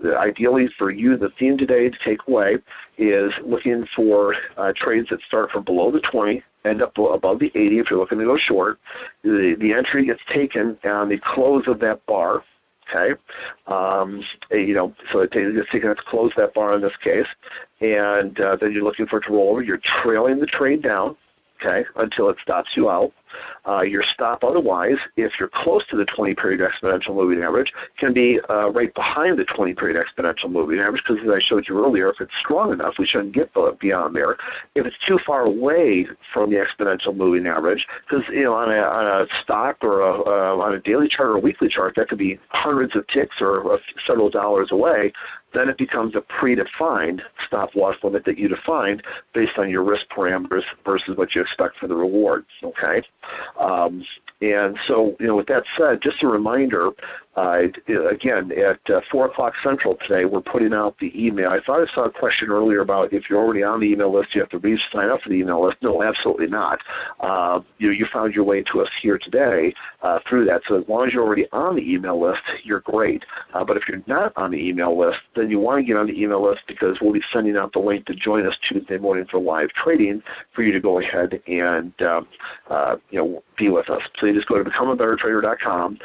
ideally for you, the theme today to take away is looking for trades that start from below the 20, end up above the 80 if you're looking to go short. The entry gets taken on the close of that bar. Okay, so it gets taken at the close of that bar in this case, and then you're looking for it to roll over. You're trailing the trade down, okay, until it stops you out. Your stop otherwise, if you're close to the 20-period exponential moving average, can be right behind the 20-period exponential moving average, because as I showed you earlier, if it's strong enough, we shouldn't get beyond there. If it's too far away from the exponential moving average, because on a stock or on a daily chart or a weekly chart, that could be hundreds of ticks or several dollars away, then it becomes a predefined stop-loss limit that you defined based on your risk parameters versus what you expect for the reward, okay? And so, with that said, just a reminder, again, at 4 o'clock Central today, we're putting out the email. I thought I saw a question earlier about if you're already on the email list, you have to sign up for the email list. No, absolutely not. You found your way to us here today through that. So as long as you're already on the email list, you're great. But if you're not on the email list, then you want to get on the email list, because we'll be sending out the link to join us Tuesday morning for live trading for you to go ahead and be with us. So you just go to becomeabettertrader.com.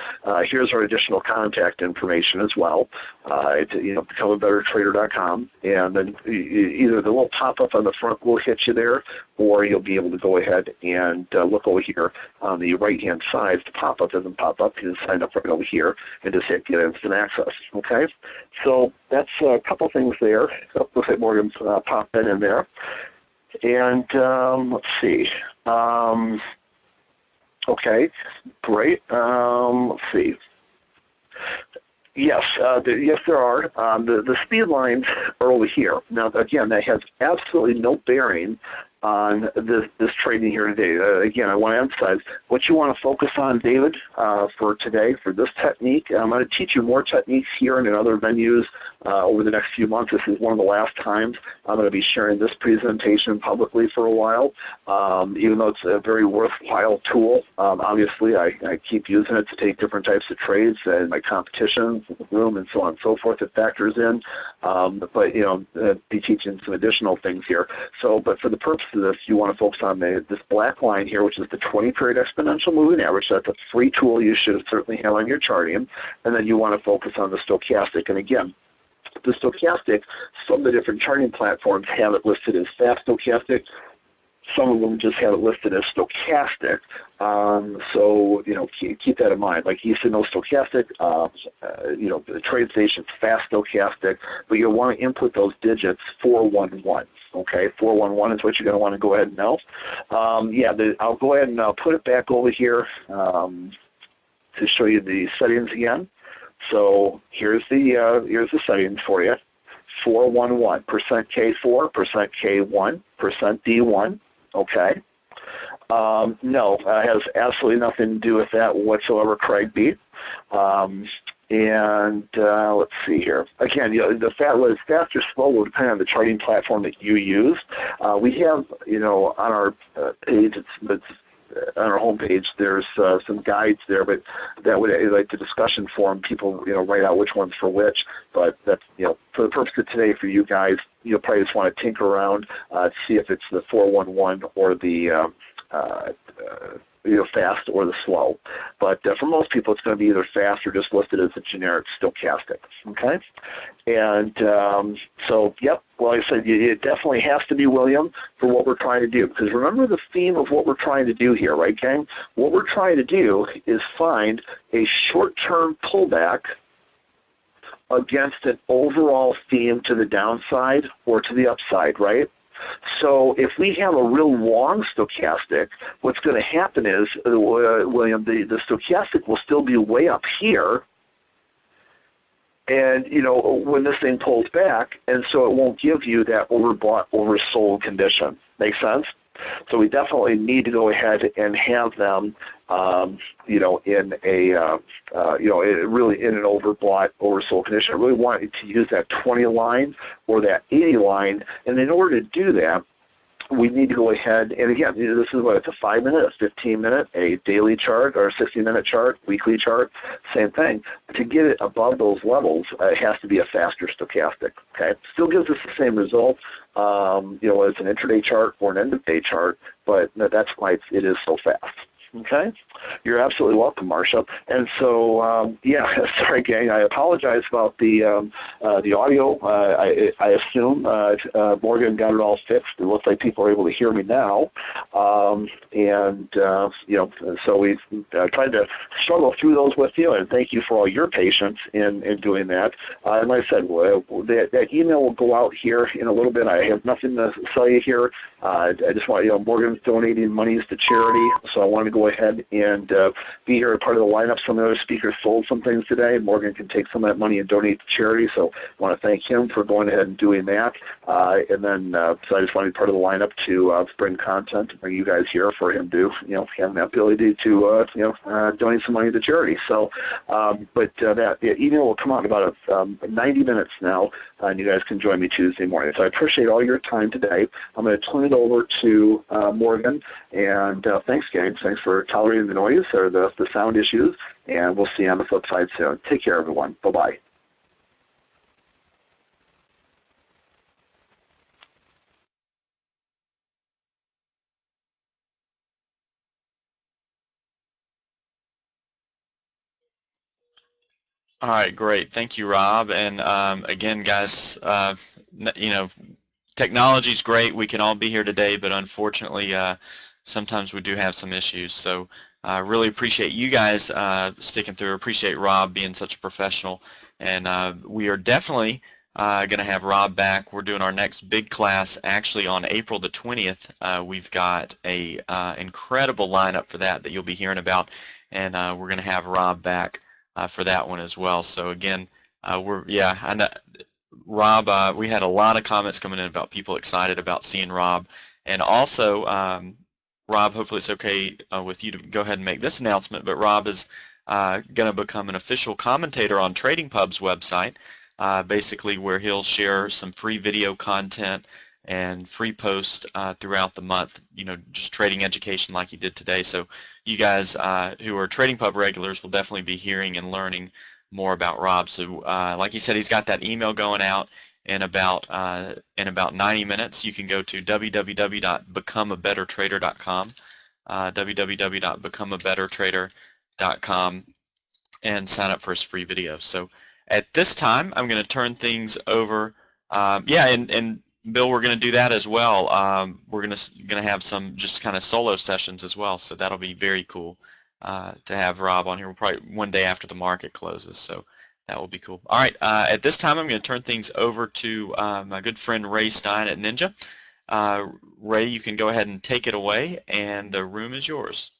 Here's our additional contact information as well. Becomeabettertrader.com, and then either the little pop-up on the front will hit you there, or you'll be able to go ahead and look over here on the right-hand side. If the pop-up doesn't pop up, you just sign up right over here and just hit Get Instant Access. Okay, so that's a couple things there. Looks like Morgan's popped in there, and let's see. Okay, great. Let's see. Yes, yes, there are. The speed lines are over here. Now, again, that has absolutely no bearing on this trading here today. Again, I want to emphasize what you want to focus on, David, for today, for this technique. I'm going to teach you more techniques here and in other venues over the next few months. This is one of the last times I'm going to be sharing this presentation publicly for a while, even though it's a very worthwhile tool. Obviously, I keep using it to take different types of trades and my competition, room, and so on and so forth. It factors in, but be teaching some additional things here. So, but for the purpose of this, you want to focus on this black line here, which is the 20-period exponential moving average. That's a free tool you should certainly have on your charting, and then you want to focus on the stochastic. And again, the stochastic, some of the different charting platforms have it listed as fast stochastic. Some of them just have it listed as stochastic. So, keep that in mind. Like you said, no stochastic, the TradeStation's fast stochastic, but you'll want to input those digits 411. Okay, 411 is what you're going to want to go ahead and know. I'll go ahead and put it back over here to show you the settings again. So here's the settings for you. 411, %K4, %K1, %D1, okay? No, it has absolutely nothing to do with that whatsoever, Craig B. Let's see here. Again, the fast or slow will depend on the charting platform that you use. We have, on our page, it's on our homepage, there's some guides there, but that would, like the discussion forum, people write out which one's for which. But that's for the purpose of today, for you guys, you'll probably just want to tinker around, see if it's the 411 or the fast or the slow. But for most people, it's going to be either fast or just listed as a generic stochastic. Okay, and so yep. Well, like I said, it definitely has to be William for what we're trying to do. Because remember the theme of what we're trying to do here, right, gang? What we're trying to do is find a short-term pullback against an overall theme to the downside or to the upside, right? So if we have a real long stochastic, what's going to happen is, William, the stochastic will still be way up here, and when this thing pulls back, and so it won't give you that overbought, oversold condition. Make sense? So we definitely need to go ahead and have them, in a, really in an overbought, oversold condition. I really want to use that 20 line or that 80 line, and in order to do that, we need to go ahead, and again, this is what, it's a 5-minute, a 15-minute, a daily chart, or a 60-minute chart, weekly chart, same thing. To get it above those levels, it has to be a faster stochastic, okay? Still gives us the same result, whether it's an intraday chart or an end-of-day chart, but that's why it is so fast. Okay, you're absolutely welcome, Marcia. And so, sorry, gang. I apologize about the audio. I assume Morgan got it all fixed. It looks like people are able to hear me now. So we've tried to struggle through those with you, and thank you for all your patience in doing that. And like I said, that email will go out here in a little bit. I have nothing to sell you here. I just want Morgan's donating monies to charity, so I wanted to go ahead and be here as part of the lineup. Some of the other speakers sold some things today. Morgan can take some of that money and donate to charity, so I want to thank him for going ahead and doing that. And then, so I just want to be part of the lineup to bring content, to bring you guys here for him to, have the ability to, donate some money to charity. So, that email will come out in about 90 minutes now, and you guys can join me Tuesday morning. So I appreciate all your time today. I'm going to turn it over to Morgan, and thanks, gang. Thanks for tolerating the noise or the sound issues, and we'll see you on the flip side soon. Take care, everyone. Bye-bye. All right, great. Thank you, Rob. And again, guys, technology's great. We can all be here today, but unfortunately, sometimes we do have some issues. So I really appreciate you guys sticking through. Appreciate Rob being such a professional. And we are definitely going to have Rob back. We're doing our next big class actually on April the 20th. We've got a incredible lineup for that you'll be hearing about. And we're going to have Rob back for that one as well. So again, I know, Rob, we had a lot of comments coming in about people excited about seeing Rob. And also, Rob, hopefully it's okay with you to go ahead and make this announcement, but Rob is going to become an official commentator on Trading Pub's website, basically where he'll share some free video content and free posts throughout the month, just trading education like he did today. So you guys who are Trading Pub regulars will definitely be hearing and learning more about Rob. So like he said, he's got that email going out in about 90 minutes. You can go to www.becomeabettertrader.com, www.becomeabettertrader.com, and sign up for his free video. So at this time, I'm going to turn things over. And Bill, we're going to do that as well. We're going to have some just kind of solo sessions as well. So that'll be very cool to have Rob on here. We'll probably one day after the market closes. So that will be cool. All right. At this time, I'm going to turn things over to my good friend Ray Stein at Ninja. Ray, you can go ahead and take it away, and the room is yours.